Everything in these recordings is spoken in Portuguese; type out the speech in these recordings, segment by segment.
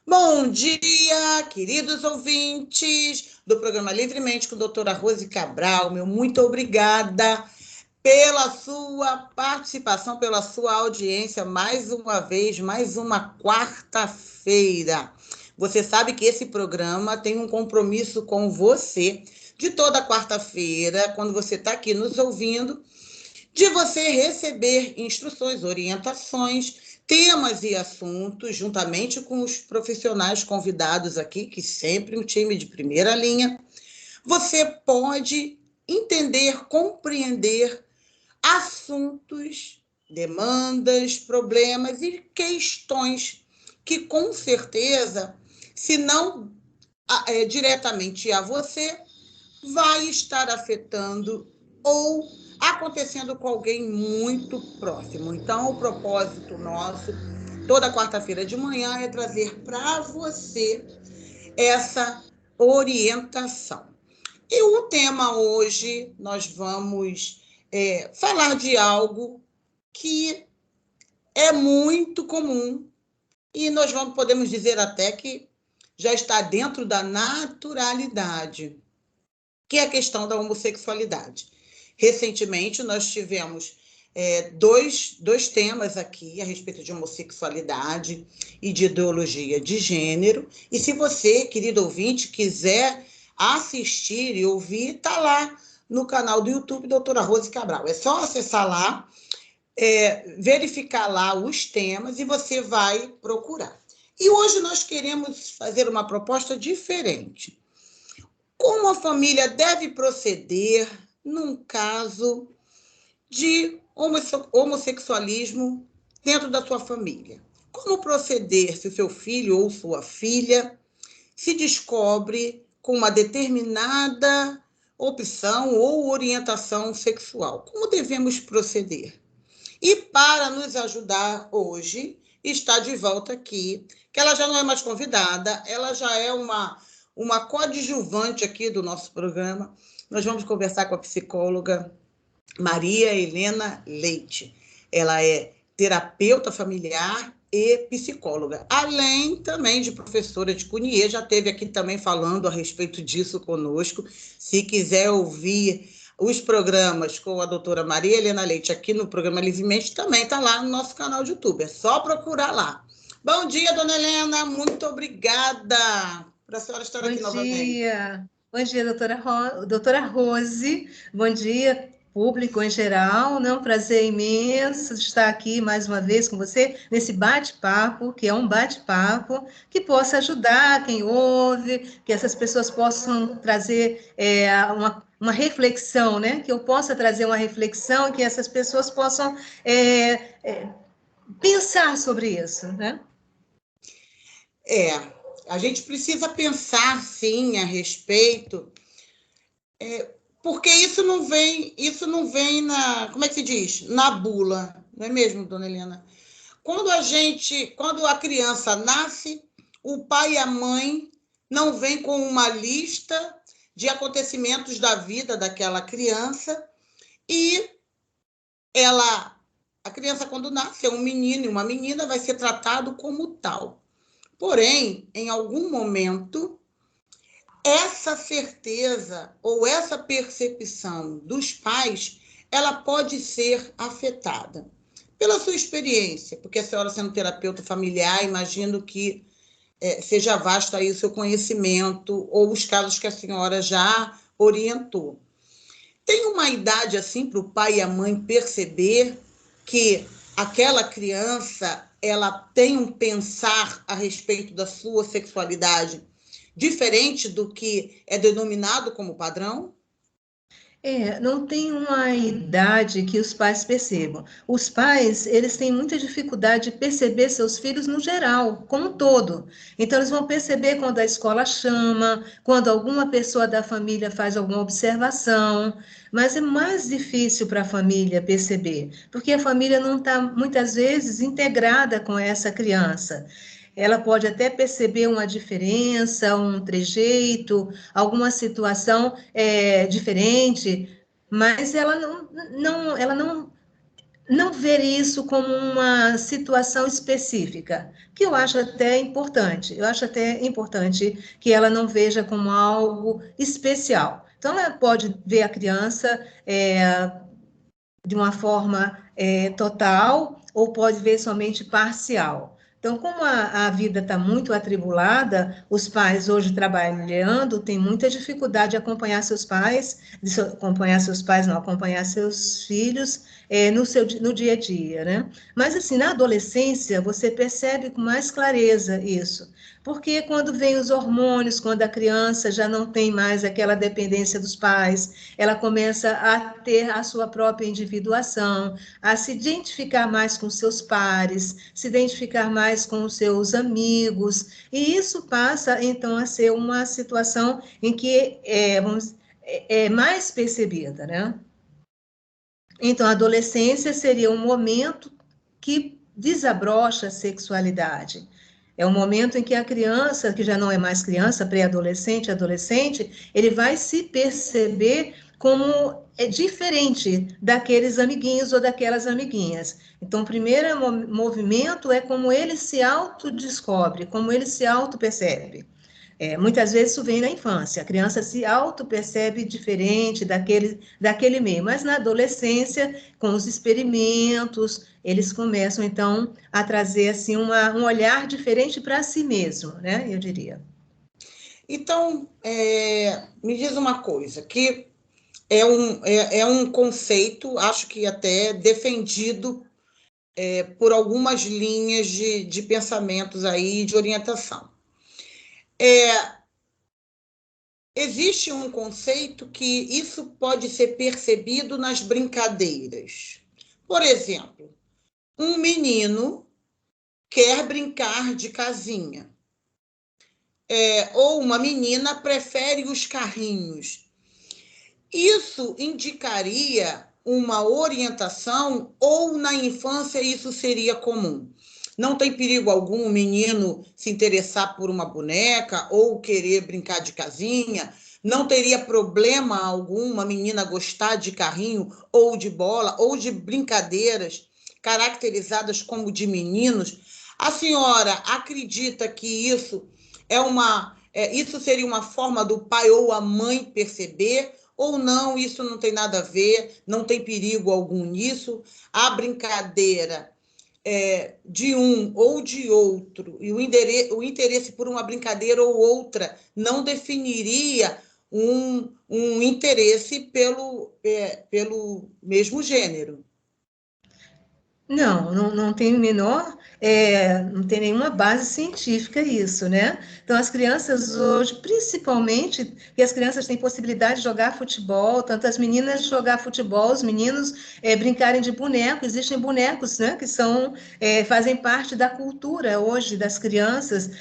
Bom dia, queridos ouvintes do programa Livremente com a doutora Rose Cabral. Muito obrigada pela sua participação, pela sua audiência, mais uma vez, mais uma quarta-feira. Você sabe que esse programa tem um compromisso com você de toda quarta-feira, quando você está aqui nos ouvindo, de você receber instruções, orientações, temas e assuntos, juntamente com os profissionais convidados aqui, que sempre um time de primeira linha, você pode entender, compreender assuntos, demandas, problemas e questões que, com certeza, se não diretamente a você, vai estar afetando ou acontecendo com alguém muito próximo. Então, o propósito nosso, toda quarta-feira de manhã, é trazer para você essa orientação. E o tema hoje, nós vamos falar de algo que é muito comum e nós podemos dizer até que já está dentro da naturalidade, que é a questão da homossexualidade. Recentemente, nós tivemos dois temas aqui a respeito de homossexualidade e de ideologia de gênero. E se você, querido ouvinte, quiser assistir e ouvir, está lá no canal do YouTube Doutora Rose Cabral. É só acessar lá, verificar lá os temas e você vai procurar. E hoje nós queremos fazer uma proposta diferente. Como a família deve proceder num caso de homossexualismo dentro da sua família? Como proceder se o seu filho ou sua filha se descobre com uma determinada opção ou orientação sexual? Como devemos proceder? E para nos ajudar hoje, está de volta aqui, que ela já não é mais convidada, ela já é uma coadjuvante aqui do nosso programa. Nós vamos conversar com a psicóloga Maria Helena Leite. Ela é terapeuta familiar e psicóloga, além também de professora de CUNIE, já esteve aqui também falando a respeito disso conosco. Se quiser ouvir os programas com a doutora Maria Helena Leite aqui no programa Livremente, também está lá no nosso canal de YouTube, é só procurar lá. Bom dia, dona Helena, muito obrigada por a senhora estar aqui novamente. Bom dia, doutora Rose, bom dia, público em geral, né? Um prazer imenso estar aqui mais uma vez com você, nesse bate-papo, que é um bate-papo que possa ajudar quem ouve, que essas pessoas possam trazer uma reflexão, né? Que eu possa trazer uma reflexão, que essas pessoas possam pensar sobre isso, né? A gente precisa pensar, sim, a respeito, porque isso não vem na, como é que se diz? Na bula, não é mesmo, dona Helena? Quando a criança nasce, o pai e a mãe não vêm com uma lista de acontecimentos da vida daquela criança e a criança, quando nasce, é um menino e uma menina, vai ser tratado como tal. Porém, em algum momento, essa certeza ou essa percepção dos pais, ela pode ser afetada pela sua experiência, porque a senhora sendo terapeuta familiar, imagino que seja vasto aí o seu conhecimento ou os casos que a senhora já orientou. Tem uma idade assim para o pai e a mãe perceber que aquela criança ela tem um pensar a respeito da sua sexualidade diferente do que é denominado como padrão? Não tem uma idade que os pais percebam. Os pais, eles têm muita dificuldade de perceber seus filhos no geral, como um todo. Então, eles vão perceber quando a escola chama, quando alguma pessoa da família faz alguma observação, mas é mais difícil para a família perceber, porque a família não está, muitas vezes, integrada com essa criança. Ela pode até perceber uma diferença, um trejeito, alguma situação diferente, mas ela não não ver isso como uma situação específica, que eu acho até importante. Eu acho até importante que ela não veja como algo especial. Então, ela pode ver a criança de uma forma total ou pode ver somente parcial. Então, como a vida está muito atribulada, os pais hoje trabalhando têm muita dificuldade de acompanhar seus pais, acompanhar seus filhos no dia a dia, né? Mas, assim, na adolescência, você percebe com mais clareza isso, porque quando vem os hormônios, quando a criança já não tem mais aquela dependência dos pais, ela começa a ter a sua própria individuação, a se identificar mais com seus pares, se identificar mais com os seus amigos, e isso passa, então, a ser uma situação em que é mais percebida, né? Então, a adolescência seria um momento que desabrocha a sexualidade. É um momento em que a criança, que já não é mais criança, pré-adolescente, adolescente, ele vai se perceber como diferente daqueles amiguinhos ou daquelas amiguinhas. Então, o primeiro movimento é como ele se autodescobre, como ele se autopercebe. Muitas vezes isso vem na infância, a criança se auto-percebe diferente daquele meio, mas na adolescência, com os experimentos, eles começam, então, a trazer, assim, um olhar diferente para si mesmo, né, eu diria. Então, me diz uma coisa, que é um conceito, acho que até defendido por algumas linhas de pensamentos aí, de orientação. Existe um conceito que isso pode ser percebido nas brincadeiras. Por exemplo, um menino quer brincar de casinha, ou uma menina prefere os carrinhos. Isso indicaria uma orientação ou na infância isso seria comum? Não tem perigo algum o menino se interessar por uma boneca ou querer brincar de casinha? Não teria problema algum uma menina gostar de carrinho ou de bola ou de brincadeiras caracterizadas como de meninos? A senhora acredita que isso seria uma forma do pai ou a mãe perceber? Ou não, isso não tem nada a ver, não tem perigo algum nisso? A brincadeira de um ou de outro, e o interesse por uma brincadeira ou outra não definiria um interesse pelo mesmo gênero. Não tem não tem nenhuma base científica isso, né? Então, as crianças hoje, principalmente, que as crianças têm possibilidade de jogar futebol, tanto as meninas jogar futebol, os meninos brincarem de boneco, existem bonecos, né, que fazem parte da cultura hoje das crianças,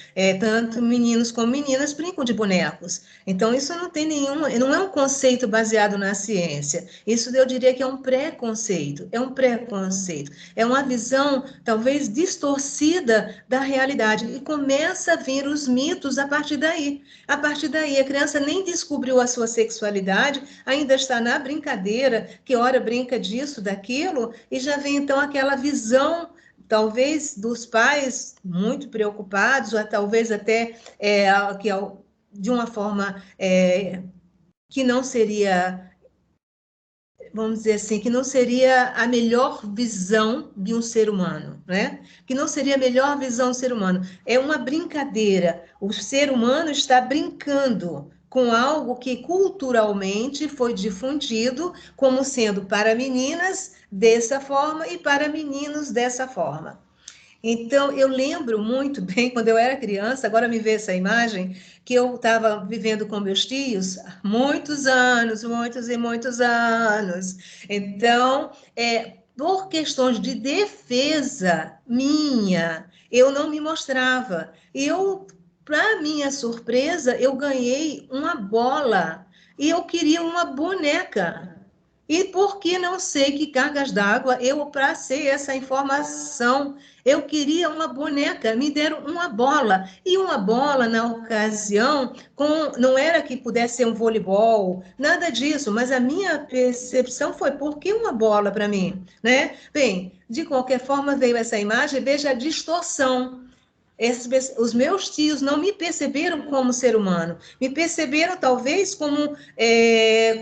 tanto meninos como meninas brincam de bonecos. Então, isso não é um conceito baseado na ciência, isso eu diria que é um preconceito, é uma visão talvez distorcida da realidade e começa a vir os mitos a partir daí. A partir daí, a criança nem descobriu a sua sexualidade, ainda está na brincadeira, que ora brinca disso, daquilo, e já vem então aquela visão talvez dos pais muito preocupados, ou talvez até de uma forma que não seria, vamos dizer assim, que não seria a melhor visão de um ser humano, né? Que não seria a melhor visão do ser humano. É uma brincadeira. O ser humano está brincando com algo que culturalmente foi difundido como sendo para meninas dessa forma e para meninos dessa forma. Então, eu lembro muito bem, quando eu era criança, agora me vê essa imagem, que eu estava vivendo com meus tios há muitos anos, muitos e muitos anos. Então, por questões de defesa minha, eu não me mostrava. Para minha surpresa, eu ganhei uma bola e eu queria uma boneca. E por que não sei que cargas d'água eu passei essa informação? Eu queria uma boneca, me deram uma bola. E uma bola, na ocasião, não era que pudesse ser um voleibol, nada disso, mas a minha percepção foi, por que uma bola para mim? Né? Bem, de qualquer forma, veio essa imagem, veja a distorção. Os meus tios não me perceberam como ser humano, me perceberam talvez como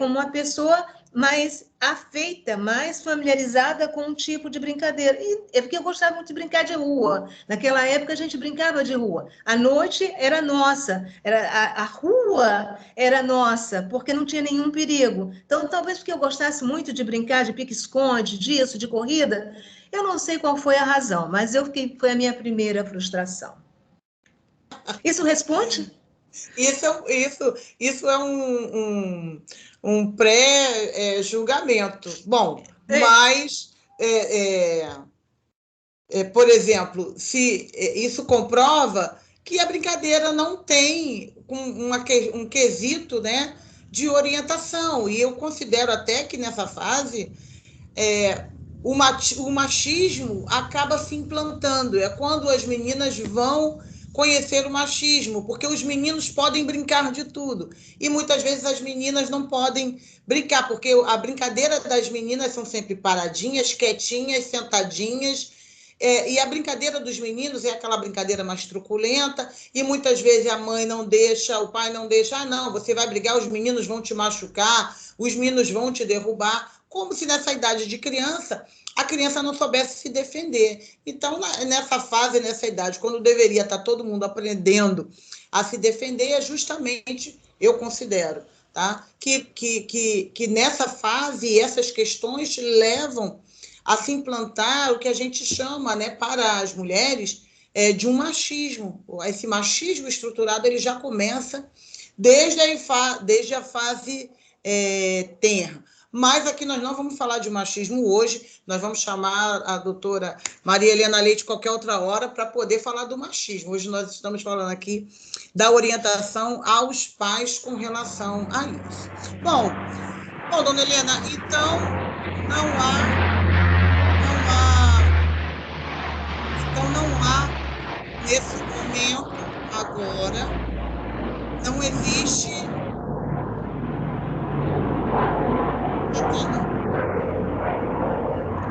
uma pessoa mais afeita, mais familiarizada com um tipo de brincadeira. E é porque eu gostava muito de brincar de rua. Naquela época a gente brincava de rua. A noite era nossa, a rua era nossa, porque não tinha nenhum perigo. Então, talvez porque eu gostasse muito de brincar de pique-esconde, disso, de corrida, eu não sei qual foi a razão, mas foi a minha primeira frustração. Isso responde? Isso é um pré-julgamento. Bom, mas, por exemplo, se isso comprova que a brincadeira não tem um quesito, né, de orientação. E eu considero até que nessa fase o machismo acaba se implantando. É quando as meninas vão conhecer o machismo, porque os meninos podem brincar de tudo. E muitas vezes as meninas não podem brincar, porque a brincadeira das meninas são sempre paradinhas, quietinhas, sentadinhas. E a brincadeira dos meninos é aquela brincadeira mais truculenta, e muitas vezes a mãe não deixa, o pai não deixa. Ah, não, você vai brigar, os meninos vão te machucar, os meninos vão te derrubar, como se nessa idade de criança a criança não soubesse se defender. Então, nessa fase, nessa idade, quando deveria estar todo mundo aprendendo a se defender, é justamente, eu considero, tá? que nessa fase essas questões levam a se implantar o que a gente chama, né, para as mulheres, de um machismo. Esse machismo estruturado ele já começa desde a fase tenra. Mas aqui nós não vamos falar de machismo hoje, nós vamos chamar a doutora Maria Helena Leite qualquer outra hora para poder falar do machismo. Hoje nós estamos falando aqui da orientação aos pais com relação a isso. Bom, dona Helena, então não há nesse momento agora, não existe.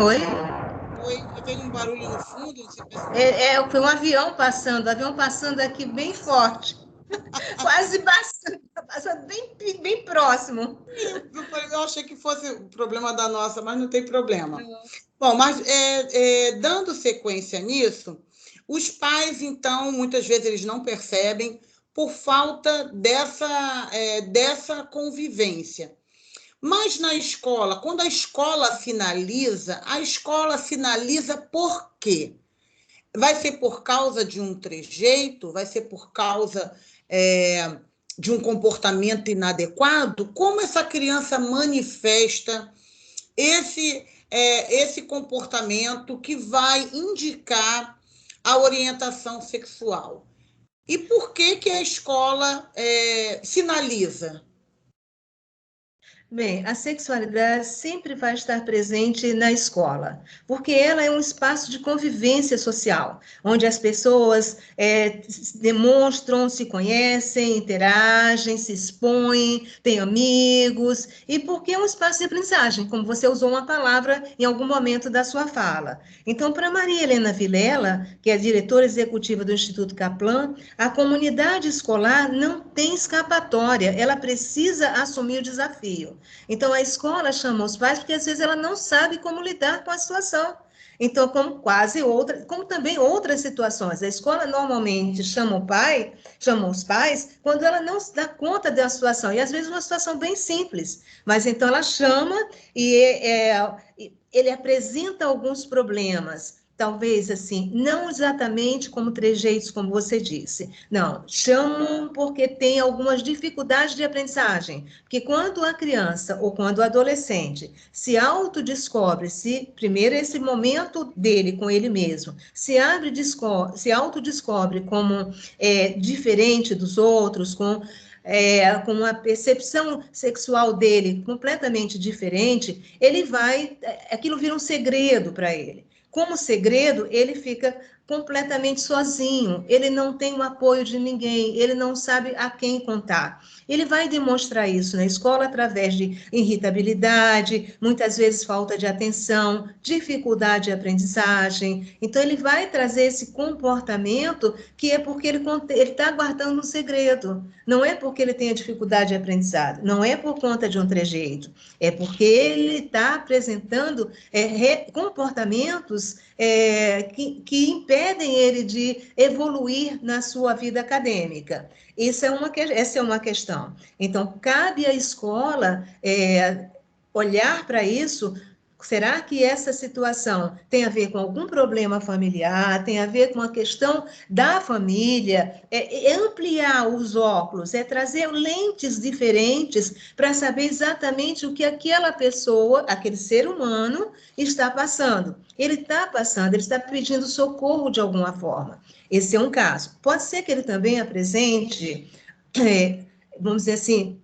Oi? Teve um barulho no fundo? Foi um avião passando aqui bem forte. Quase passando bem próximo. Eu achei que fosse o problema da nossa, mas não tem problema. Não. Bom, mas dando sequência nisso, os pais, então, muitas vezes eles não percebem por falta dessa convivência. Mas na escola, quando a escola finaliza por quê? Vai ser por causa de um trejeito? Vai ser por causa de um comportamento inadequado? Como essa criança manifesta esse comportamento que vai indicar a orientação sexual? E por que a escola sinaliza? Bem, a sexualidade sempre vai estar presente na escola, porque ela é um espaço de convivência social, onde as pessoas demonstram, se conhecem, interagem, se expõem, têm amigos, e porque é um espaço de aprendizagem, como você usou uma palavra em algum momento da sua fala. Então, para Maria Helena Vilela, que é a diretora executiva do Instituto Kaplan, a comunidade escolar não tem escapatória, ela precisa assumir o desafio. Então, a escola chama os pais porque, às vezes, ela não sabe como lidar com a situação. Então, como também outras situações. A escola normalmente chama os pais, quando ela não se dá conta da situação. E, às vezes, uma situação bem simples. Mas, então, ela chama e ele apresenta alguns problemas. Talvez, assim, não exatamente como trejeitos, como você disse. Não, chamam porque tem algumas dificuldades de aprendizagem. Porque quando a criança ou quando o adolescente se autodescobre, primeiro esse momento dele com ele mesmo, se autodescobre como diferente dos outros, com uma percepção sexual dele completamente diferente, aquilo vira um segredo para ele. Como segredo, ele fica completamente sozinho, ele não tem o apoio de ninguém, ele não sabe a quem contar. Ele vai demonstrar isso na escola através de irritabilidade, muitas vezes falta de atenção, dificuldade de aprendizagem. Então, ele vai trazer esse comportamento que é porque ele está guardando um segredo. Não é porque ele tenha dificuldade de aprendizado, não é por conta de um trejeito, é porque ele está apresentando comportamentos que impedem ele de evoluir na sua vida acadêmica. Essa é uma questão. Então, cabe à escola olhar para isso. Será que essa situação tem a ver com algum problema familiar, tem a ver com a questão da família? Ampliar os óculos, trazer lentes diferentes para saber exatamente o que aquela pessoa, aquele ser humano, está passando. Ele está pedindo socorro de alguma forma. Esse é um caso. Pode ser que ele também apresente, vamos dizer assim,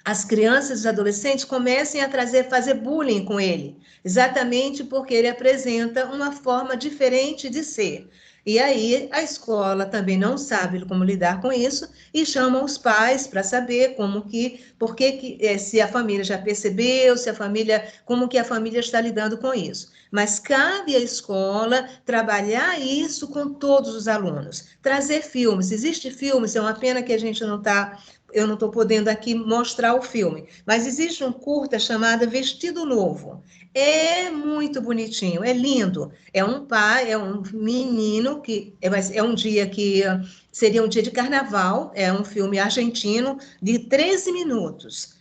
as crianças e os adolescentes comecem a fazer bullying com ele, exatamente porque ele apresenta uma forma diferente de ser. E aí a escola também não sabe como lidar com isso e chama os pais para saber se a família já percebeu, como que a família está lidando com isso. Mas cabe à escola trabalhar isso com todos os alunos, trazer filmes. Existe filmes, é uma pena que eu não estou podendo aqui mostrar o filme, mas existe um curta chamado Vestido Novo. É muito bonitinho, é lindo. É um menino é um dia que seria um dia de carnaval, é um filme argentino de 13 minutos,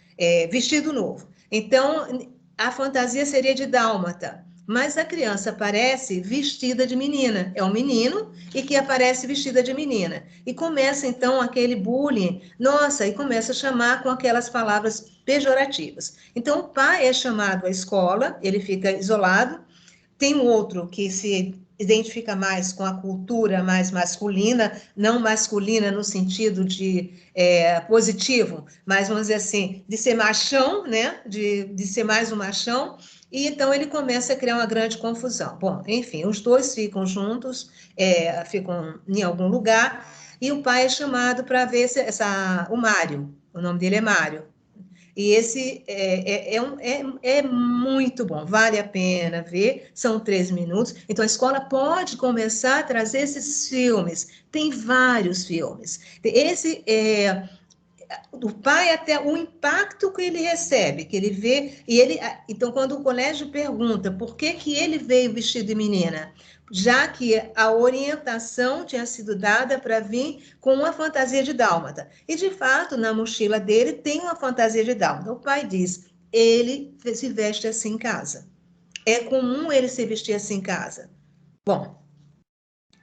Vestido Novo. Então, a fantasia seria de dálmata, mas a criança aparece vestida de menina. É um menino e que aparece vestida de menina. E começa, então, aquele bullying. Nossa, e começa a chamar com aquelas palavras pejorativas. Então, o pai é chamado à escola, ele fica isolado. Tem um outro que se identifica mais com a cultura mais masculina, não masculina no sentido de positivo, mas vamos dizer assim, de ser machão, né? De ser mais um machão, e então ele começa a criar uma grande confusão. Bom, enfim, os dois ficam juntos, ficam em algum lugar, e o pai é chamado para ver o Mário, o nome dele é Mário. E esse é muito bom, vale a pena ver, são 13 minutos. Então, a escola pode começar a trazer esses filmes, tem vários filmes. O pai, até o impacto que ele recebe, que ele vê, então, quando o colégio pergunta por que ele veio vestido de menina, já que a orientação tinha sido dada para vir com uma fantasia de dálmata. E, de fato, na mochila dele tem uma fantasia de dálmata. O pai diz, ele se veste assim em casa. É comum ele se vestir assim em casa. Bom,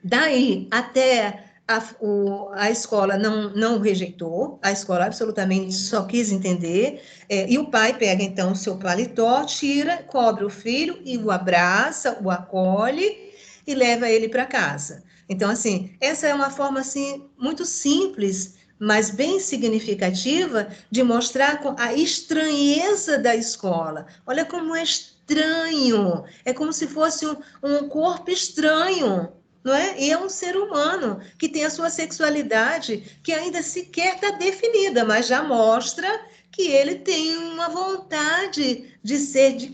daí até a escola não rejeitou, a escola absolutamente só quis entender, e o pai pega então o seu paletó, tira, cobre o filho e o abraça, o acolhe e leva ele para casa. Então, assim, essa é uma forma assim, muito simples, mas bem significativa de mostrar a estranheza da escola. Olha como é estranho, é como se fosse um corpo estranho, não é? E é um ser humano que tem a sua sexualidade que ainda sequer está definida, mas já mostra que ele tem uma vontade de ser,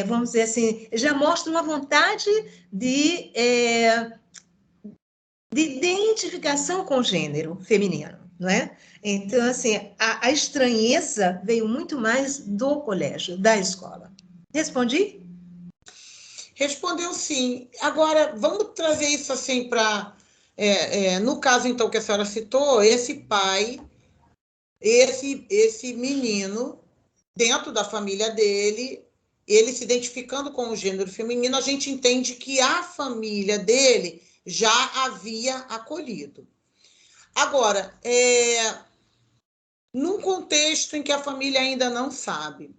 vamos dizer assim, já mostra uma vontade de identificação com o gênero feminino, não é? Então, assim, a estranheza veio muito mais do colégio, da escola. Respondi? Respondeu sim. Agora, vamos trazer isso assim para... no caso, então, que a senhora citou, esse pai, esse menino, dentro da família dele, ele se identificando com o gênero feminino, a gente entende que a família dele já havia acolhido. Agora, num contexto em que a família ainda não sabe,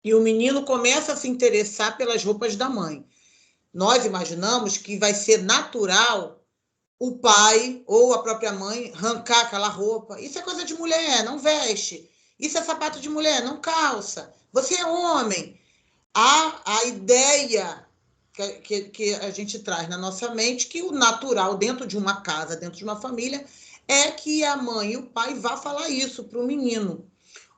e o menino começa a se interessar pelas roupas da mãe, nós imaginamos que vai ser natural o pai ou a própria mãe arrancar aquela roupa. Isso é coisa de mulher, não veste. Isso é sapato de mulher, não calça. Você é homem. A ideia que a gente traz na nossa mente, que o natural dentro de uma casa, dentro de uma família, é que a mãe e o pai vá falar isso para o menino.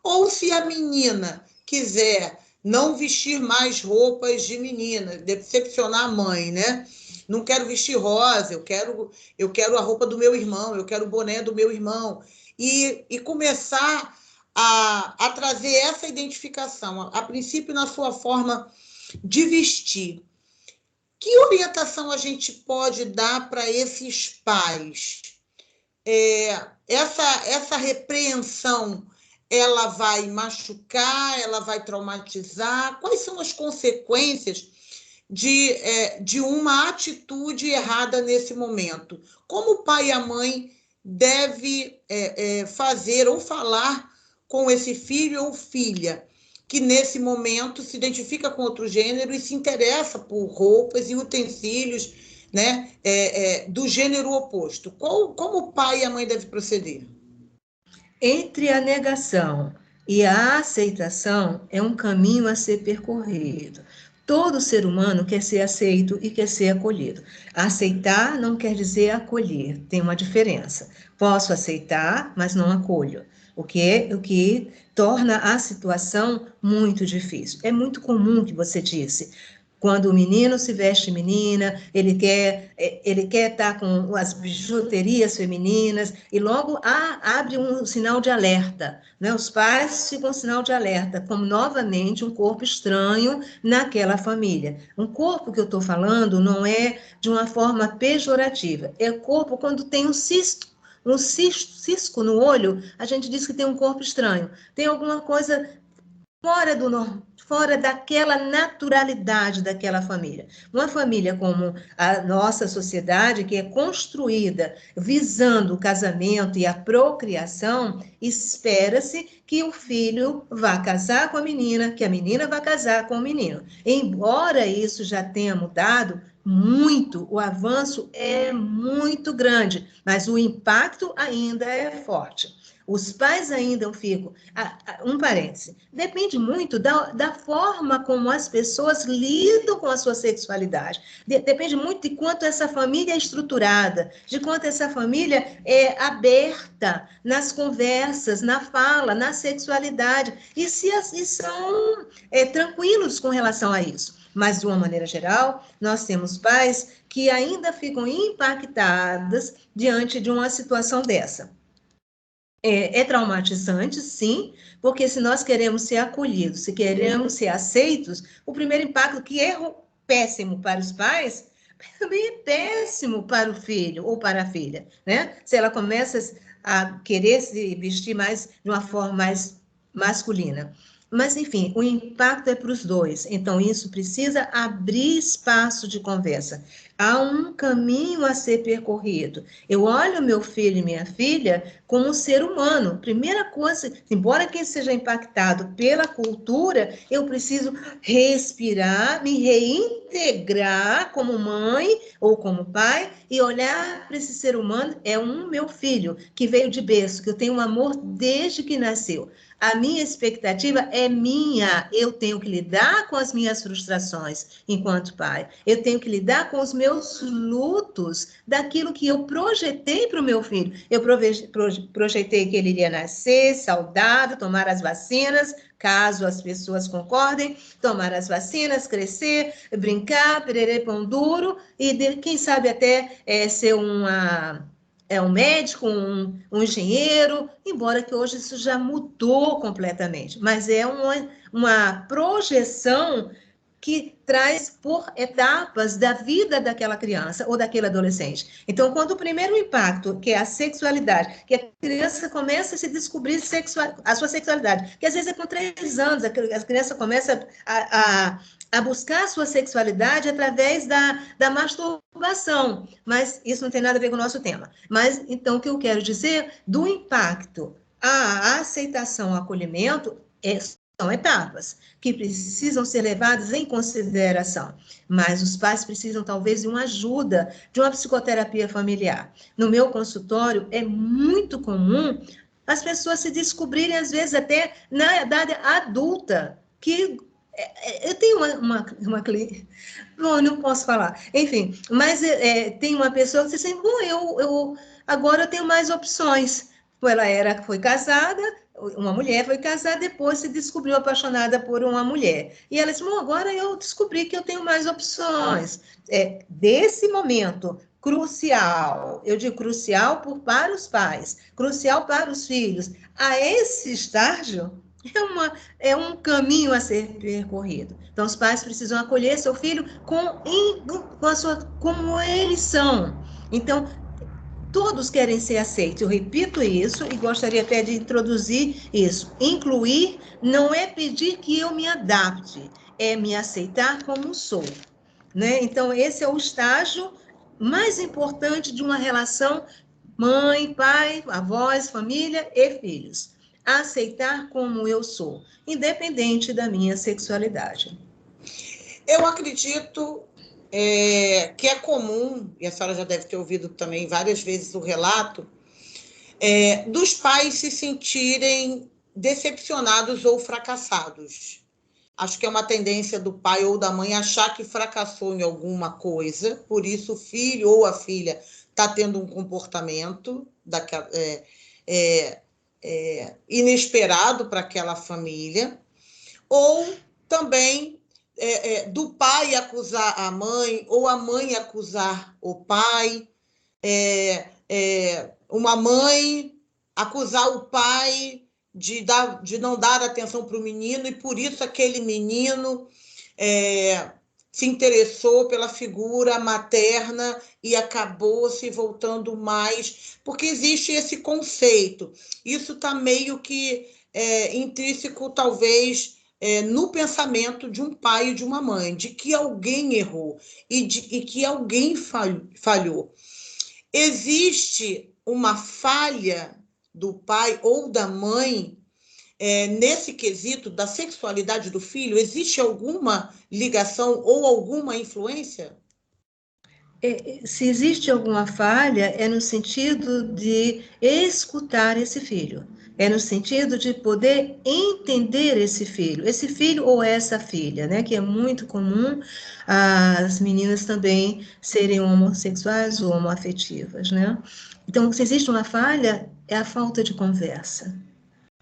Ou se a menina quiser não vestir mais roupas de menina, decepcionar a mãe, né? Não quero vestir rosa, eu quero a roupa do meu irmão, eu quero o boné do meu irmão. E começar a trazer essa identificação, a princípio na sua forma de vestir. Que orientação a gente pode dar para esses pais? Essa repreensão, ela vai machucar, ela vai traumatizar? Quais são as consequências de uma atitude errada nesse momento? Como o pai e a mãe deve fazer ou falar com esse filho ou filha que nesse momento se identifica com outro gênero e se interessa por roupas e utensílios, né, do gênero oposto? Como o pai e a mãe devem proceder? Entre a negação e a aceitação é um caminho a ser percorrido. Todo ser humano quer ser aceito e quer ser acolhido. Aceitar não quer dizer acolher, tem uma diferença. Posso aceitar, mas não acolho. O que torna a situação muito difícil. É muito comum que você disse. Quando o menino se veste menina, ele quer estar com as bijuterias femininas e logo abre um sinal de alerta, né? Os pais ficam um sinal de alerta, como novamente um corpo estranho naquela família. Um corpo que eu estou falando não é de uma forma pejorativa, é corpo quando tem cisco no olho, a gente diz que tem um corpo estranho, tem alguma coisa fora daquela naturalidade daquela família. Uma família como a nossa sociedade, que é construída visando o casamento e a procriação, espera-se que o filho vá casar com a menina, que a menina vá casar com o menino. Embora isso já tenha mudado muito, o avanço é muito grande, mas o impacto ainda é forte. Os pais ainda ficam. Um parêntese. Depende muito da forma como as pessoas lidam com a sua sexualidade. Depende muito de quanto essa família é estruturada, de quanto essa família é aberta nas conversas, na fala, na sexualidade. E se são tranquilos com relação a isso. Mas, de uma maneira geral, nós temos pais que ainda ficam impactados diante de uma situação dessa. É traumatizante, sim, porque se nós queremos ser acolhidos, se queremos ser aceitos, o primeiro impacto, que é péssimo para os pais, também é péssimo para o filho ou para a filha, né? Se ela começa a querer se vestir mais de uma forma mais masculina. Mas, enfim, o impacto é para os dois. Então, isso precisa abrir espaço de conversa. Há um caminho a ser percorrido. Eu olho meu filho e minha filha como um ser humano. Primeira coisa, embora quem seja impactado pela cultura, eu preciso respirar, me reintegrar como mãe ou como pai e olhar para esse ser humano, é um meu filho que veio de berço, que eu tenho um amor desde que nasceu. A minha expectativa é minha. Eu tenho que lidar com as minhas frustrações enquanto pai. Eu tenho que lidar com os meus lutos daquilo que eu projetei para o meu filho. Eu projetei que ele iria nascer saudável, tomar as vacinas, caso as pessoas concordem, tomar as vacinas, crescer, brincar, pererê pão duro e, quem sabe, até ser um médico, um engenheiro, embora que hoje isso já mudou completamente, mas é uma projeção que traz por etapas da vida daquela criança ou daquele adolescente. Então, quando o primeiro impacto, que é a sexualidade, que a criança começa a se descobrir a sua sexualidade, que às vezes é com 3 anos, a criança começa a buscar a sua sexualidade através da masturbação, mas isso não tem nada a ver com o nosso tema. Mas, então, o que eu quero dizer, do impacto à aceitação, ao acolhimento, etapas que precisam ser levadas em consideração, mas os pais precisam talvez de uma ajuda, de uma psicoterapia familiar. No meu consultório é muito comum as pessoas se descobrirem, às vezes até na idade adulta, que eu tenho uma cliente, bom, não posso falar, enfim, mas tem uma pessoa que diz assim, bom, agora eu tenho mais opções. Foi casada, uma mulher foi casada, depois se descobriu apaixonada por uma mulher. E ela disse, bom, agora eu descobri que eu tenho mais opções. Desse momento crucial, eu digo crucial para os pais, crucial para os filhos, a esse estágio, é um caminho a ser percorrido. Então, os pais precisam acolher seu filho como eles são. Então, todos querem ser aceitos. Eu repito isso e gostaria até de introduzir isso. Incluir não é pedir que eu me adapte, é me aceitar como sou. Né? Então, esse é o estágio mais importante de uma relação mãe, pai, avós, família e filhos. Aceitar como eu sou, independente da minha sexualidade. Eu acredito que é comum, e a senhora já deve ter ouvido também várias vezes o relato, dos pais se sentirem decepcionados ou fracassados. Acho que é uma tendência do pai ou da mãe achar que fracassou em alguma coisa, por isso o filho ou a filha está tendo um comportamento inesperado para aquela família, ou também do pai acusar a mãe, ou a mãe acusar o pai, uma mãe acusar o pai de não dar atenção para o menino, e por isso aquele menino se interessou pela figura materna e acabou se voltando mais, porque existe esse conceito. Isso está meio que intrínseco, talvez, no pensamento de um pai e de uma mãe, de que alguém errou e que alguém falhou. Existe uma falha do pai ou da mãe nesse quesito da sexualidade do filho? Existe alguma ligação ou alguma influência? Se existe alguma falha, é no sentido de escutar esse filho, é no sentido de poder entender esse filho ou essa filha, né? Que é muito comum as meninas também serem homossexuais ou homoafetivas, né? Então, se existe uma falha, é a falta de conversa.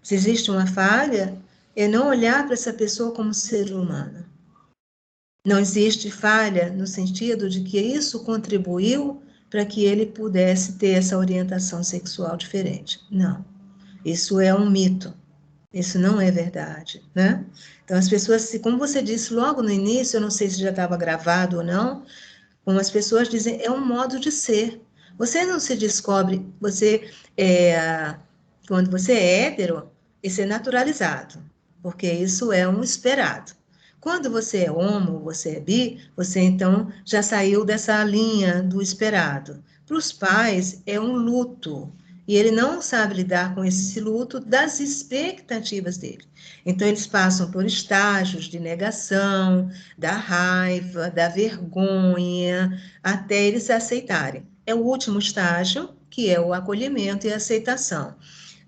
Se existe uma falha, é não olhar para essa pessoa como ser humano. Não existe falha no sentido de que isso contribuiu para que ele pudesse ter essa orientação sexual diferente. Não. Isso é um mito. Isso não é verdade, né? Então, as pessoas, como você disse logo no início, eu não sei se já estava gravado ou não, como as pessoas dizem, é um modo de ser. Você não se descobre, quando você é hétero, isso é naturalizado, porque isso é um esperado. Quando você é homo, você é bi, você então já saiu dessa linha do esperado. Para os pais, é um luto, e ele não sabe lidar com esse luto das expectativas dele. Então, eles passam por estágios de negação, da raiva, da vergonha, até eles se aceitarem. É o último estágio, que é o acolhimento e a aceitação.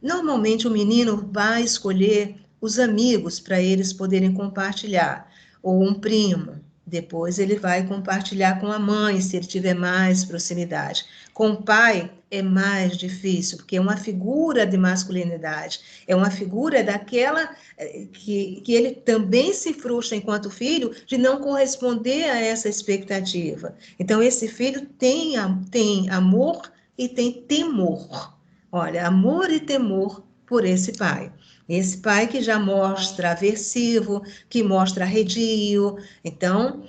Normalmente, o menino vai escolher os amigos para eles poderem compartilhar, ou um primo. Depois ele vai compartilhar com a mãe, se ele tiver mais proximidade. Com o pai é mais difícil, porque é uma figura de masculinidade, é uma figura daquela que ele também se frustra enquanto filho de não corresponder a essa expectativa. Então, esse filho tem amor e tem temor. Olha, amor e temor por esse pai. Esse pai que já mostra aversivo, que mostra arredio. Então,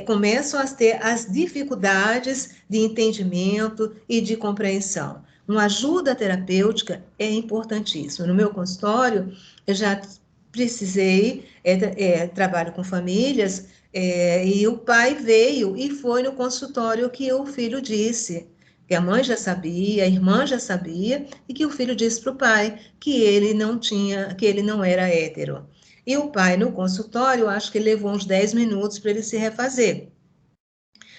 começam a ter as dificuldades de entendimento e de compreensão. Uma ajuda terapêutica é importantíssima. No meu consultório, eu já precisei, trabalho com famílias, e o pai veio e foi no consultório que o filho disse que a mãe já sabia, a irmã já sabia, e que o filho disse para o pai que ele não tinha, que ele não era hétero. E o pai, no consultório, acho que levou uns 10 minutos para ele se refazer.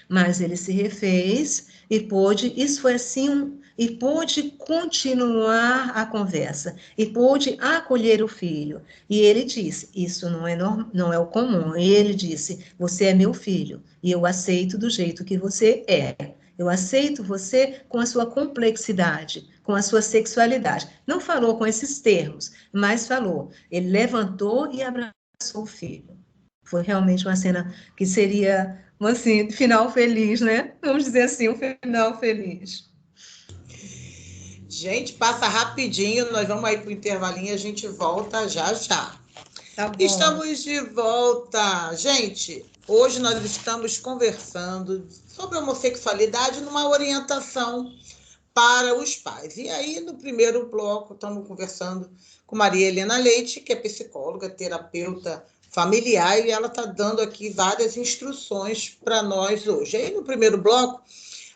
Mas ele se refez e pôde, isso foi assim, e pôde continuar a conversa, e pôde acolher o filho. E ele disse, isso não é o comum. E ele disse, você é meu filho, e eu aceito do jeito que você é. Eu aceito você com a sua complexidade, com a sua sexualidade. Não falou com esses termos, mas falou. Ele levantou e abraçou o filho. Foi realmente uma cena que seria, assim, final feliz, né? Vamos dizer assim, um final feliz. Gente, passa rapidinho, nós vamos aí para o intervalinho e a gente volta já já. Tá bom. Estamos de volta. Gente, hoje nós estamos conversando sobre homossexualidade numa orientação para os pais. E aí, no primeiro bloco, estamos conversando com Maria Helena Leite, que é psicóloga, terapeuta familiar, e ela está dando aqui várias instruções para nós hoje. Aí, no primeiro bloco,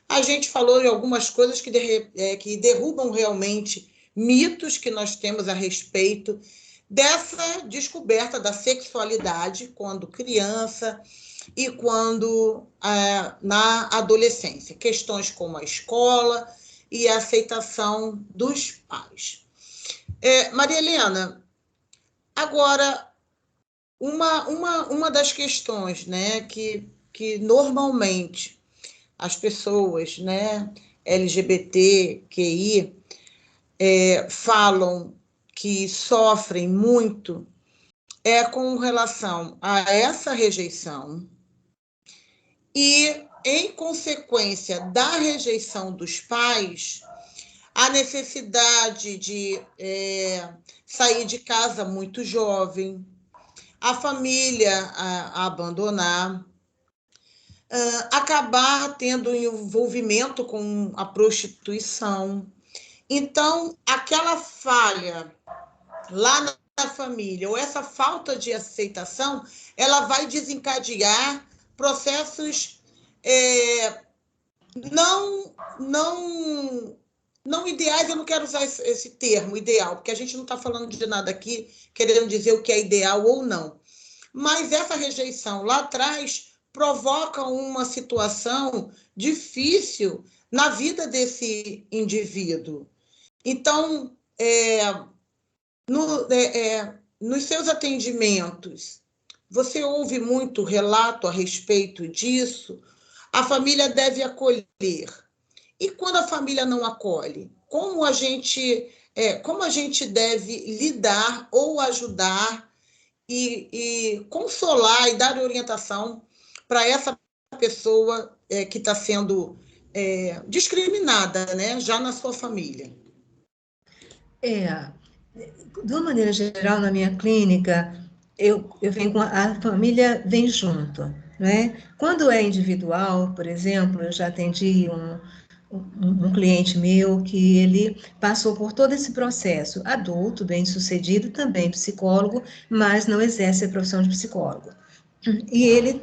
a gente falou de algumas coisas que derrubam realmente mitos que nós temos a respeito dessa descoberta da sexualidade quando criança e quando na adolescência. Questões como a escola e a aceitação dos pais. Maria Helena, agora, uma das questões, né, que normalmente as pessoas, né, LGBTQI, falam que sofrem muito com relação a essa rejeição e, em consequência da rejeição dos pais, a necessidade de sair de casa muito jovem, a família a abandonar, acabar tendo envolvimento com a prostituição. Então, aquela falha lá na família, ou essa falta de aceitação, ela vai desencadear processos não ideais. Eu não quero usar esse termo, ideal, porque a gente não está falando de nada aqui querendo dizer o que é ideal ou não. Mas essa rejeição lá atrás provoca uma situação difícil na vida desse indivíduo. Então, nos seus atendimentos, você ouve muito relato a respeito disso? A família deve acolher. E quando a família não acolhe, como a gente deve lidar ou ajudar e consolar e dar orientação para essa pessoa que está sendo discriminada, né, já na sua família? De uma maneira geral, na minha clínica, eu venho com a família vem junto, né? Quando é individual, por exemplo, eu já atendi um cliente meu que ele passou por todo esse processo, adulto, bem-sucedido, também psicólogo, mas não exerce a profissão de psicólogo. E ele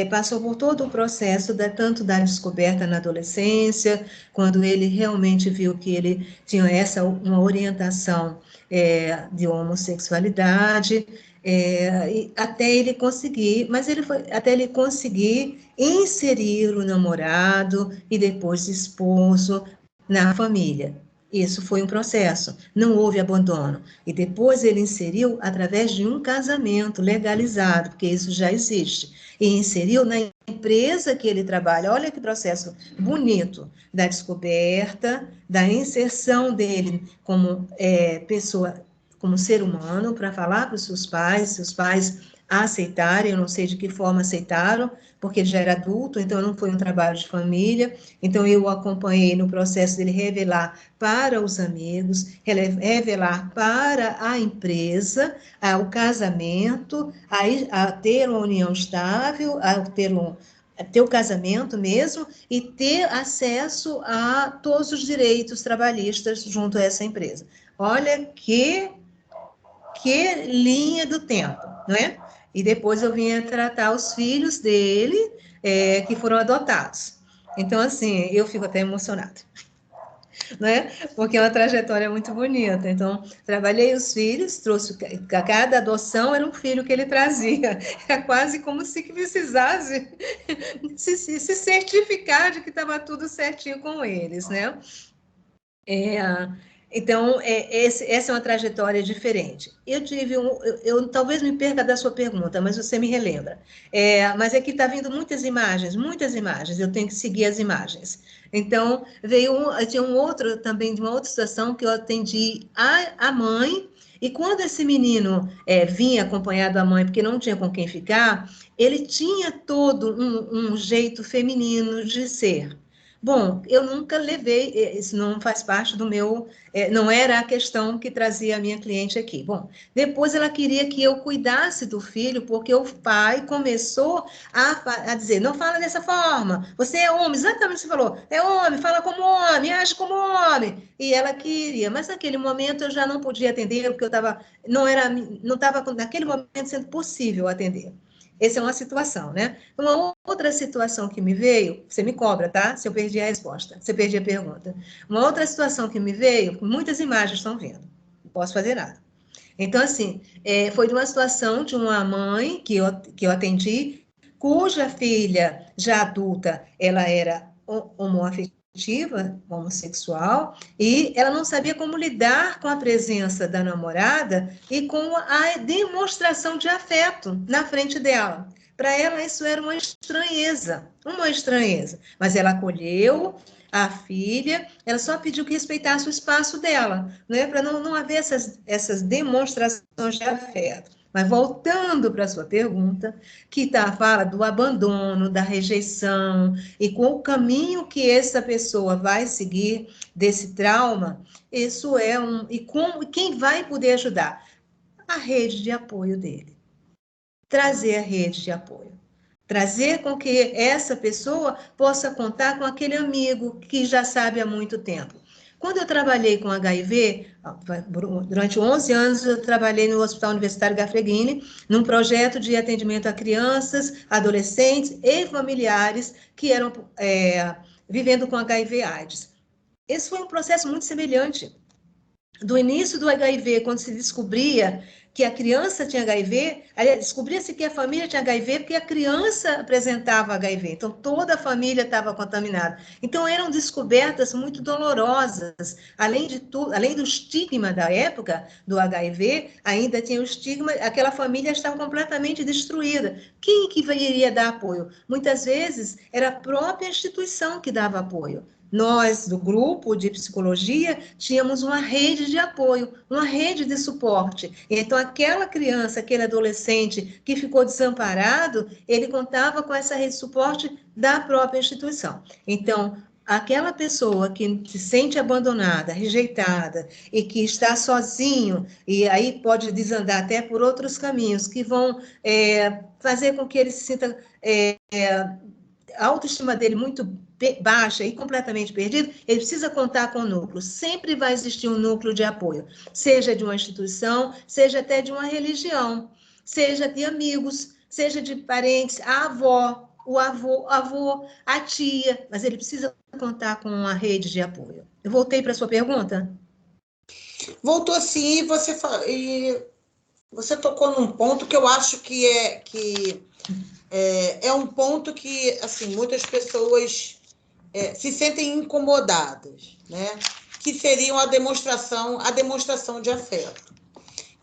passou por todo o processo, tanto da descoberta na adolescência, quando ele realmente viu que ele tinha uma orientação de homossexualidade, até ele conseguir, até ele conseguir inserir o namorado e depois esposo na família. Isso foi um processo, não houve abandono. E depois ele inseriu através de um casamento legalizado, porque isso já existe. E inseriu na empresa que ele trabalha. Olha que processo bonito da descoberta, da inserção dele como pessoa, como ser humano, para falar para os seus pais aceitarem, eu não sei de que forma aceitaram, porque ele já era adulto, então não foi um trabalho de família, então eu o acompanhei no processo dele revelar para os amigos, revelar para a empresa, o casamento, a ter uma união estável, a ter o casamento mesmo e ter acesso a todos os direitos trabalhistas junto a essa empresa. Olha que linha do tempo, não é? E depois eu vinha tratar os filhos dele, que foram adotados. Então, assim, eu fico até emocionada. né? Porque é uma trajetória muito bonita. Então, trabalhei os filhos, trouxe cada adoção era um filho que ele trazia. É quase como se precisasse se certificar de que estava tudo certinho com eles, né? É, então, essa é uma trajetória diferente. Eu talvez me perca da sua pergunta, mas você me relembra. Mas é que está vindo muitas imagens, eu tenho que seguir as imagens. Então, tinha um outro também, de uma outra situação, que eu atendi a mãe, e quando esse menino vinha acompanhado da mãe, porque não tinha com quem ficar, ele tinha todo um jeito feminino de ser. Bom, eu nunca levei, isso não faz parte do meu, não era a questão que trazia a minha cliente aqui. Bom, depois ela queria que eu cuidasse do filho, porque o pai começou a dizer, não fala dessa forma, você é homem, exatamente o que você falou, é homem, fala como homem, age como homem. E ela queria, mas naquele momento eu já não podia atender, porque eu estava, não estava naquele momento sendo possível atender. Essa é uma situação, né? Uma outra situação que me veio, você me cobra, tá? Se eu perdi a resposta, se eu perdi a pergunta. Uma outra situação que me veio, muitas imagens estão vindo, não posso fazer nada. Então, assim, foi de uma situação de uma mãe que eu atendi, cuja filha, já adulta, ela era homoafetiva, homossexual, e ela não sabia como lidar com a presença da namorada e com a demonstração de afeto na frente dela. Para ela, isso era uma estranheza. Mas ela acolheu a filha, ela só pediu que respeitasse o espaço dela, né, para não haver essas demonstrações de afeto. Mas voltando para a sua pergunta, que fala do abandono, da rejeição, e com o caminho que essa pessoa vai seguir desse trauma, isso é quem vai poder ajudar? A rede de apoio dele. Trazer a rede de apoio. Trazer com que essa pessoa possa contar com aquele amigo que já sabe há muito tempo. Quando eu trabalhei com HIV, durante 11 anos eu trabalhei no Hospital Universitário Gafreguini, num projeto de atendimento a crianças, adolescentes e familiares que eram vivendo com HIV/AIDS. Esse foi um processo muito semelhante. Do início do HIV, quando se descobria que a criança tinha HIV, descobria-se que a família tinha HIV porque a criança apresentava HIV. Então, toda a família estava contaminada. Então, eram descobertas muito dolorosas. Além de tudo, além do estigma da época do HIV, ainda tinha o estigma, aquela família estava completamente destruída. Quem que iria dar apoio? Muitas vezes, era a própria instituição que dava apoio. Nós, do grupo de psicologia, tínhamos uma rede de apoio, uma rede de suporte. Então, aquela criança, aquele adolescente que ficou desamparado, ele contava com essa rede de suporte da própria instituição. Então, aquela pessoa que se sente abandonada, rejeitada e que está sozinho, e aí pode desandar até por outros caminhos que vão fazer com que ele se sinta a autoestima dele muito baixa e completamente perdido, ele precisa contar com o núcleo. Sempre vai existir um núcleo de apoio, seja de uma instituição, seja até de uma religião, seja de amigos, seja de parentes, a avó, o avô, a tia, mas ele precisa contar com uma rede de apoio. Eu voltei para a sua pergunta? Voltou sim, e você tocou num ponto que eu acho que é um ponto que assim muitas pessoas se sentem incomodadas, né? Que seriam a demonstração de afeto.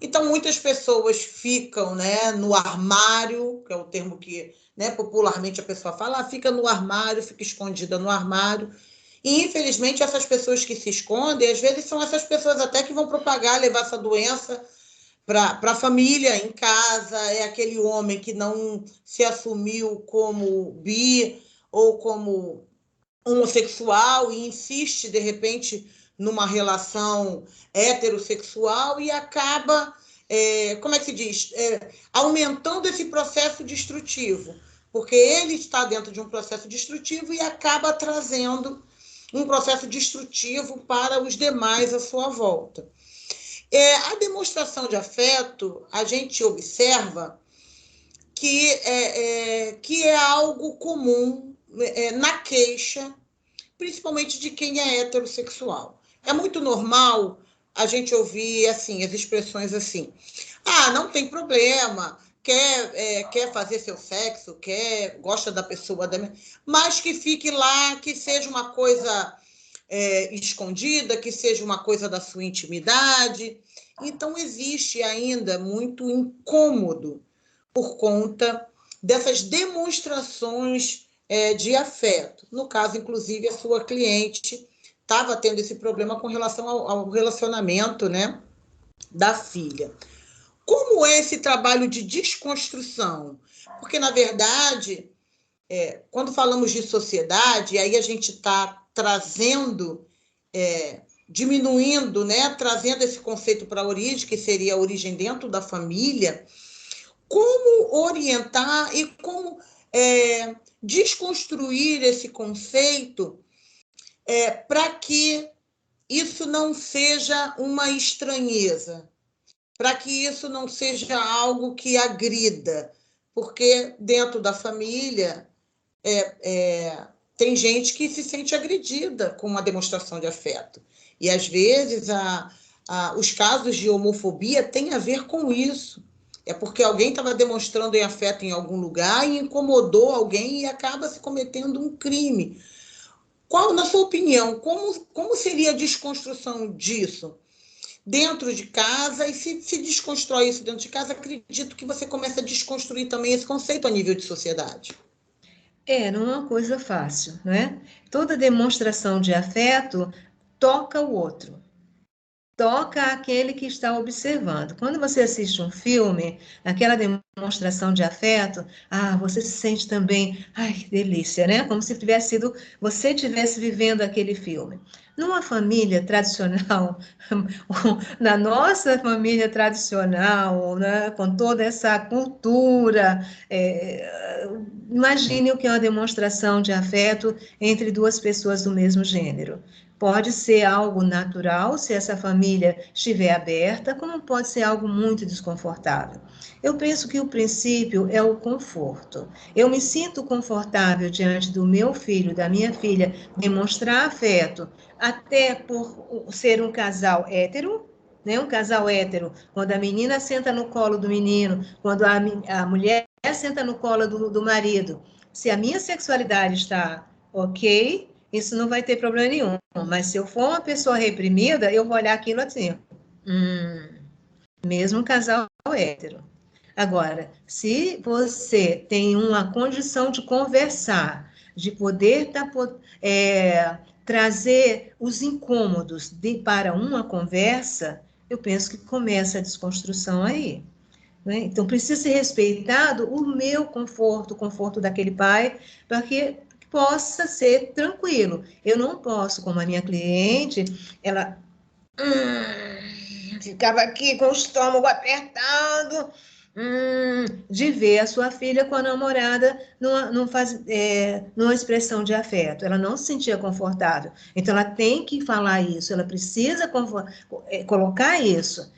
Então, muitas pessoas ficam, né, no armário, que é o termo que, né, popularmente a pessoa fala, fica no armário, fica escondida no armário. E, infelizmente, essas pessoas que se escondem, às vezes são essas pessoas até que vão propagar, levar essa doença para a família, em casa. É aquele homem que não se assumiu como bi ou como homossexual e insiste, de repente, numa relação heterossexual e acaba, como é que se diz, aumentando esse processo destrutivo, porque ele está dentro de um processo destrutivo e acaba trazendo um processo destrutivo para os demais à sua volta. A demonstração de afeto, a gente observa que é algo comum na queixa principalmente de quem é heterossexual. É muito normal a gente ouvir assim, as expressões assim: ah, não tem problema, quer fazer seu sexo, gosta da pessoa, mas que fique lá, que seja uma coisa escondida, que seja uma coisa da sua intimidade. Então, existe ainda muito incômodo por conta dessas demonstrações de afeto. No caso, inclusive, a sua cliente estava tendo esse problema com relação ao relacionamento, né, da filha. Como é esse trabalho de desconstrução? Porque, na verdade, quando falamos de sociedade, aí a gente está trazendo, diminuindo, né, trazendo esse conceito para a origem, que seria a origem dentro da família. Como orientar e como desconstruir esse conceito para que isso não seja uma estranheza, para que isso não seja algo que agrida, porque dentro da família tem gente que se sente agredida com uma demonstração de afeto. E, às vezes, os casos de homofobia têm a ver com isso. É porque alguém estava demonstrando afeto em algum lugar e incomodou alguém e acaba se cometendo um crime. Qual, na sua opinião, como seria a desconstrução disso dentro de casa? E se desconstrói isso dentro de casa, acredito que você começa a desconstruir também esse conceito a nível de sociedade. Não é uma coisa fácil, não é? Toda demonstração de afeto toca o outro. Toca aquele que está observando. Quando você assiste um filme, aquela demonstração de afeto, você se sente também, ai, que delícia, né? Como se você tivesse vivendo aquele filme. Numa família tradicional, na nossa família tradicional, né, com toda essa cultura, imagine o que é uma demonstração de afeto entre duas pessoas do mesmo gênero. Pode ser algo natural, se essa família estiver aberta, como pode ser algo muito desconfortável. Eu penso que o princípio é o conforto. Eu me sinto confortável diante do meu filho, da minha filha, demonstrar afeto, até por ser um casal hétero, né? Um casal hétero, quando a menina senta no colo do menino, quando a mulher senta no colo do marido. Se a minha sexualidade está ok, isso não vai ter problema nenhum. Mas se eu for uma pessoa reprimida, eu vou olhar aquilo assim. Mesmo casal hétero. Agora, se você tem uma condição de conversar, de poder trazer os incômodos para uma conversa, eu penso que começa a desconstrução aí. Né? Então, precisa ser respeitado o meu conforto, o conforto daquele pai, para que possa ser tranquilo. Eu não posso, como a minha cliente, ela ficava aqui com o estômago apertado, de ver a sua filha com a namorada numa expressão de afeto. Ela não se sentia confortável. Então, ela tem que falar isso, ela precisa colocar isso.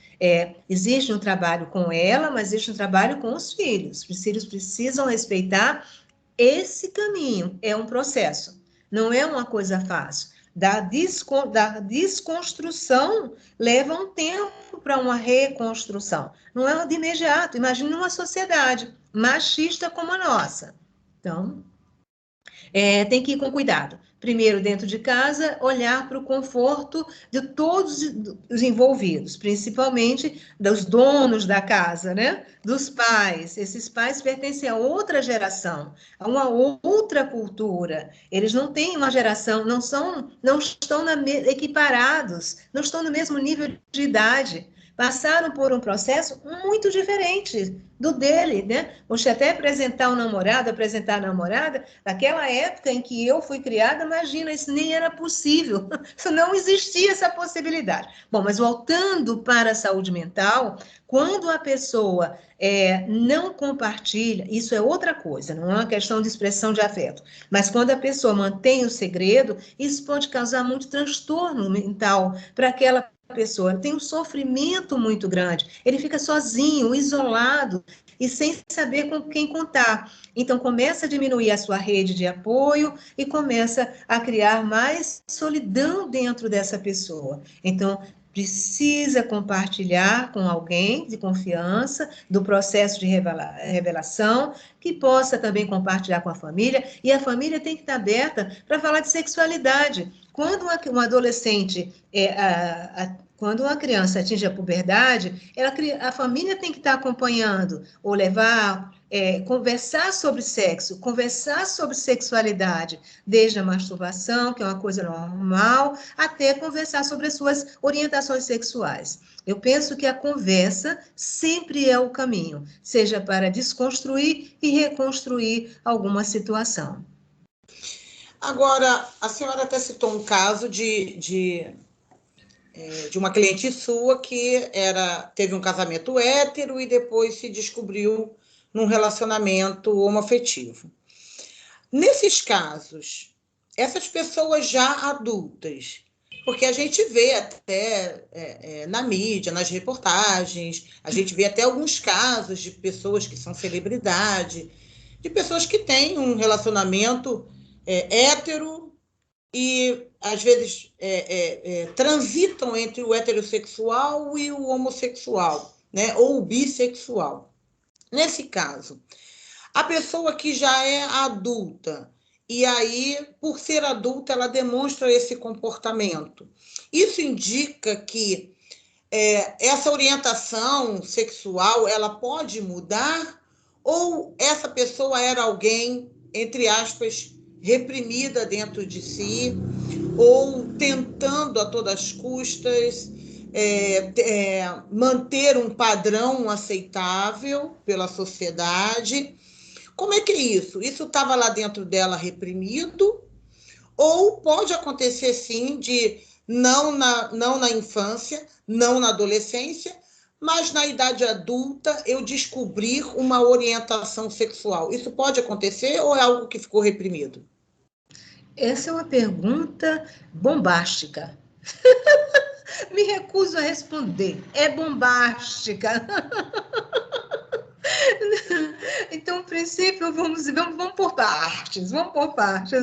Existe um trabalho com ela, mas existe um trabalho com os filhos. Os filhos precisam respeitar esse caminho. É um processo, não é uma coisa fácil. Da desconstrução leva um tempo para uma reconstrução. Não é de imediato. Imagine uma sociedade machista como a nossa. Então, tem que ir com cuidado. Primeiro, dentro de casa, olhar para o conforto de todos os envolvidos, principalmente dos donos da casa, né? Dos pais. Esses pais pertencem a outra geração, a uma outra cultura. Eles não têm uma geração, não estão equiparados, não estão no mesmo nível de idade. Passaram por um processo muito diferente do dele, né? Você até apresentar a namorada, naquela época em que eu fui criada, imagina, isso nem era possível, isso não existia essa possibilidade. Bom, mas voltando para a saúde mental, quando a pessoa não compartilha, isso é outra coisa, não é uma questão de expressão de afeto, mas quando a pessoa mantém o segredo, isso pode causar muito transtorno mental para aquela pessoa, tem um sofrimento muito grande, ele fica sozinho, isolado, e sem saber com quem contar. Então, começa a diminuir a sua rede de apoio e começa a criar mais solidão dentro dessa pessoa. Então, precisa compartilhar com alguém de confiança do processo de revelação, que possa também compartilhar com a família, e a família tem que estar aberta para falar de sexualidade. Quando um adolescente quando uma criança atinge a puberdade, a família tem que estar acompanhando, ou levar, conversar sobre sexo, conversar sobre sexualidade, desde a masturbação, que é uma coisa normal, até conversar sobre as suas orientações sexuais. Eu penso que a conversa sempre é o caminho, seja para desconstruir e reconstruir alguma situação. Agora, a senhora até citou um caso de uma cliente sua que teve um casamento hétero e depois se descobriu num relacionamento homoafetivo. Nesses casos, essas pessoas já adultas, porque a gente vê até na mídia, nas reportagens, a gente vê até alguns casos de pessoas que são celebridade, de pessoas que têm um relacionamento hétero e, às vezes, transitam entre o heterossexual e o homossexual, né? Ou o bissexual. Nesse caso, a pessoa que já é adulta, e aí, por ser adulta, ela demonstra esse comportamento. Isso indica que essa orientação sexual ela pode mudar, ou essa pessoa era alguém, entre aspas, reprimida dentro de si, ou tentando a todas as custas manter um padrão aceitável pela sociedade. Como é que é isso? Isso estava lá dentro dela reprimido? Ou pode acontecer, sim, de não na infância, não na adolescência, mas na idade adulta eu descobrir uma orientação sexual. Isso pode acontecer ou é algo que ficou reprimido? Essa é uma pergunta bombástica. Me recuso a responder. É bombástica. Então, no princípio, vamos por partes,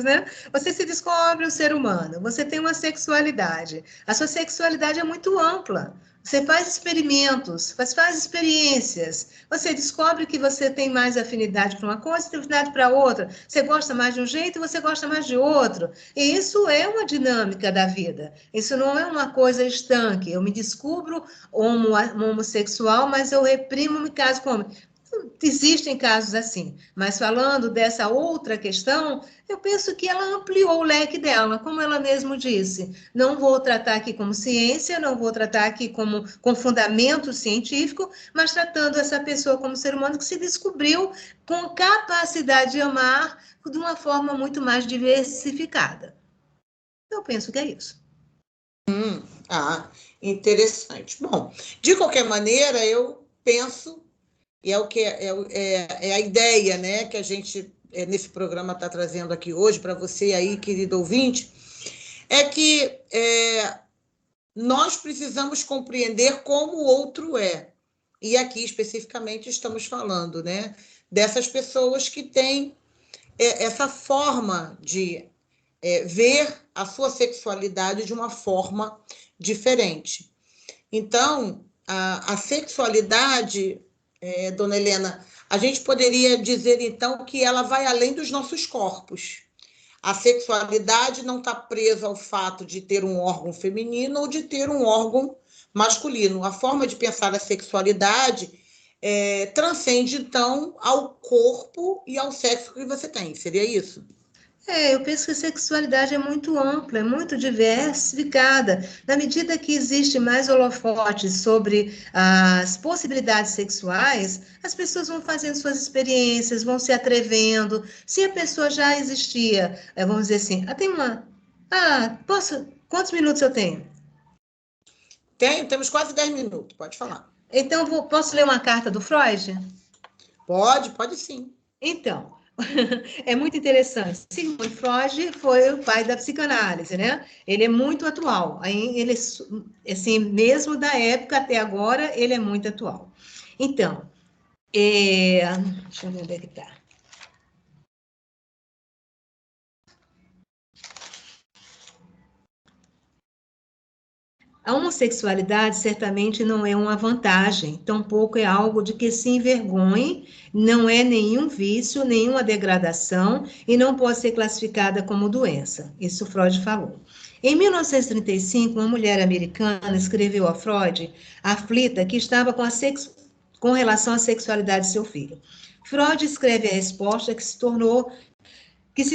né? Você se descobre um ser humano, você tem uma sexualidade. A sua sexualidade é muito ampla. Você faz experimentos, faz experiências. Você descobre que você tem mais afinidade para uma coisa, tem afinidade para outra. Você gosta mais de um jeito e você gosta mais de outro. E isso é uma dinâmica da vida. Isso não é uma coisa estanque. Eu me descubro homossexual, mas eu reprimo, me caso com homem. Existem casos assim, mas falando dessa outra questão, eu penso que ela ampliou o leque dela, como ela mesmo disse. Não vou tratar aqui como ciência, não vou tratar aqui com fundamento científico, mas tratando essa pessoa como ser humano que se descobriu com capacidade de amar de uma forma muito mais diversificada. Eu penso que é isso. Interessante. Bom, de qualquer maneira, eu penso, e é o que é a ideia, né, que a gente nesse programa está trazendo aqui hoje para você aí, querido ouvinte, é que nós precisamos compreender como o outro é. E aqui especificamente estamos falando, né, dessas pessoas que têm essa forma de ver a sua sexualidade de uma forma diferente. Então, a sexualidade, dona Helena, a gente poderia dizer, então, que ela vai além dos nossos corpos. A sexualidade não está presa ao fato de ter um órgão feminino ou de ter um órgão masculino. A forma de pensar a sexualidade transcende, então, ao corpo e ao sexo que você tem. Seria isso? Eu penso que a sexualidade é muito ampla, é muito diversificada. Na medida que existe mais holofotes sobre as possibilidades sexuais, as pessoas vão fazendo suas experiências, vão se atrevendo. Se a pessoa já existia, vamos dizer assim, tem uma. Posso. Quantos minutos eu tenho? Temos quase 10 minutos, pode falar. Então, posso ler uma carta do Freud? Pode sim. Então, é muito interessante. Sigmund Freud foi o pai da psicanálise, né? Ele é muito atual. Ele, assim, mesmo da época até agora, ele é muito atual. Então, Deixa eu ver onde é que está. A homossexualidade certamente não é uma vantagem, tampouco é algo de que se envergonhe, não é nenhum vício, nenhuma degradação e não pode ser classificada como doença. Isso Freud falou. Em 1935, uma mulher americana escreveu a Freud, aflita, que estava com relação à sexualidade de seu filho. Freud escreve a resposta que se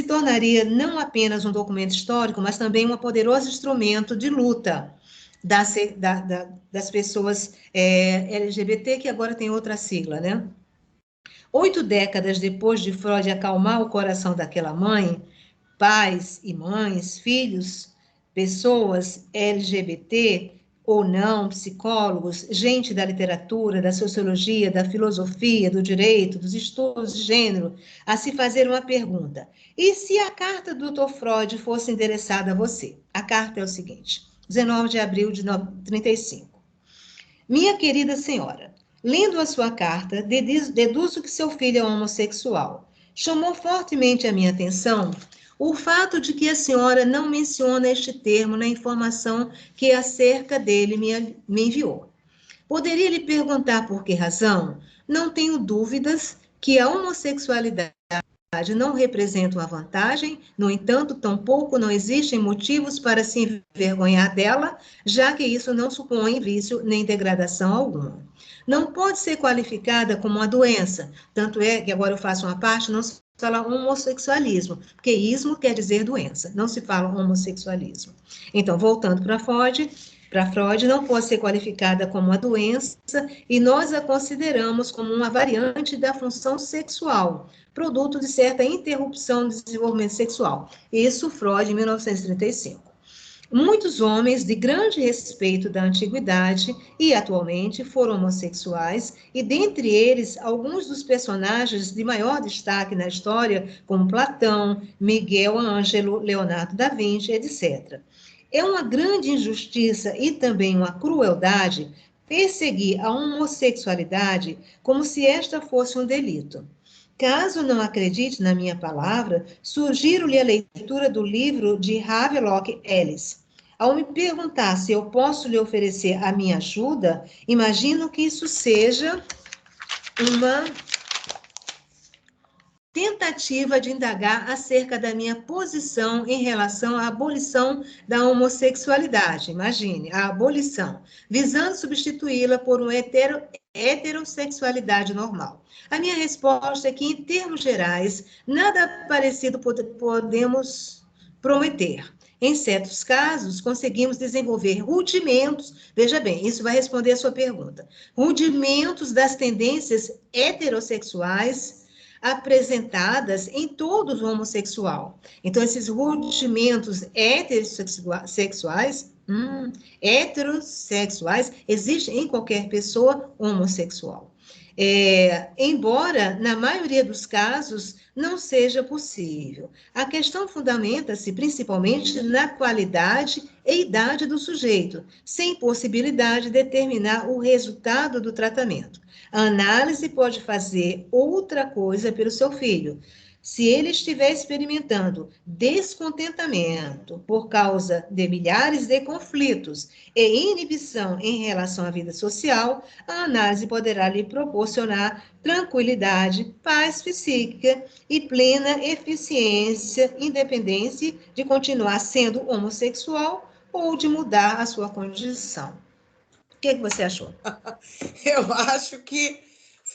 tornaria não apenas um documento histórico, mas também um poderoso instrumento de luta das pessoas LGBT, que agora tem outra sigla, né? 8 décadas depois de Freud acalmar o coração daquela mãe, pais e mães, filhos, pessoas LGBT ou não, psicólogos, gente da literatura, da sociologia, da filosofia, do direito, dos estudos de gênero, a se fazer uma pergunta. E se a carta do Dr. Freud fosse endereçada a você? A carta é o seguinte: 19 de abril de 35. Minha querida senhora, lendo a sua carta, deduzo que seu filho é homossexual. Chamou fortemente a minha atenção o fato de que a senhora não menciona este termo na informação que acerca dele me enviou. Poderia lhe perguntar por que razão? Não tenho dúvidas que a homossexualidade não representa uma vantagem, no entanto, tampouco não existem motivos para se envergonhar dela, já que isso não supõe vício nem degradação alguma. Não pode ser qualificada como uma doença, tanto é que agora eu faço uma parte, não se fala homossexualismo, porque ismo quer dizer doença, não se fala homossexualismo. Então, voltando para Freud, não pode ser qualificada como uma doença e nós a consideramos como uma variante da função sexual, produto de certa interrupção do desenvolvimento sexual. Isso Freud, em 1935. Muitos homens de grande respeito da antiguidade e atualmente foram homossexuais, e dentre eles, alguns dos personagens de maior destaque na história, como Platão, Miguel Ângelo, Leonardo da Vinci, etc. É uma grande injustiça e também uma crueldade perseguir a homossexualidade como se esta fosse um delito. Caso não acredite na minha palavra, sugiro-lhe a leitura do livro de Havelock Ellis. Ao me perguntar se eu posso lhe oferecer a minha ajuda, imagino que isso seja uma tentativa de indagar acerca da minha posição em relação à abolição da homossexualidade. Imagine, a abolição, visando substituí-la por uma heterossexualidade normal. A minha resposta é que, em termos gerais, nada parecido podemos prometer. Em certos casos, conseguimos desenvolver rudimentos, veja bem, isso vai responder a sua pergunta, rudimentos das tendências heterossexuais apresentadas em todos o homossexual. Então, esses rudimentos heterossexuais existem em qualquer pessoa homossexual. Embora, na maioria dos casos, não seja possível. A questão fundamenta-se principalmente na qualidade e idade do sujeito, sem possibilidade de determinar o resultado do tratamento. A análise pode fazer outra coisa pelo seu filho. Se ele estiver experimentando descontentamento por causa de milhares de conflitos e inibição em relação à vida social, a análise poderá lhe proporcionar tranquilidade, paz psíquica e plena eficiência, independência de continuar sendo homossexual ou de mudar a sua condição. O que você achou? Eu acho que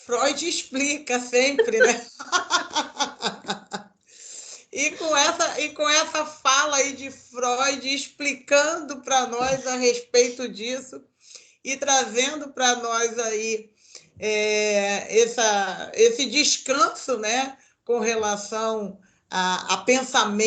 Freud explica sempre, né? E com essa fala aí de Freud explicando para nós a respeito disso e trazendo para nós aí esse descanso, né, com relação a pensamento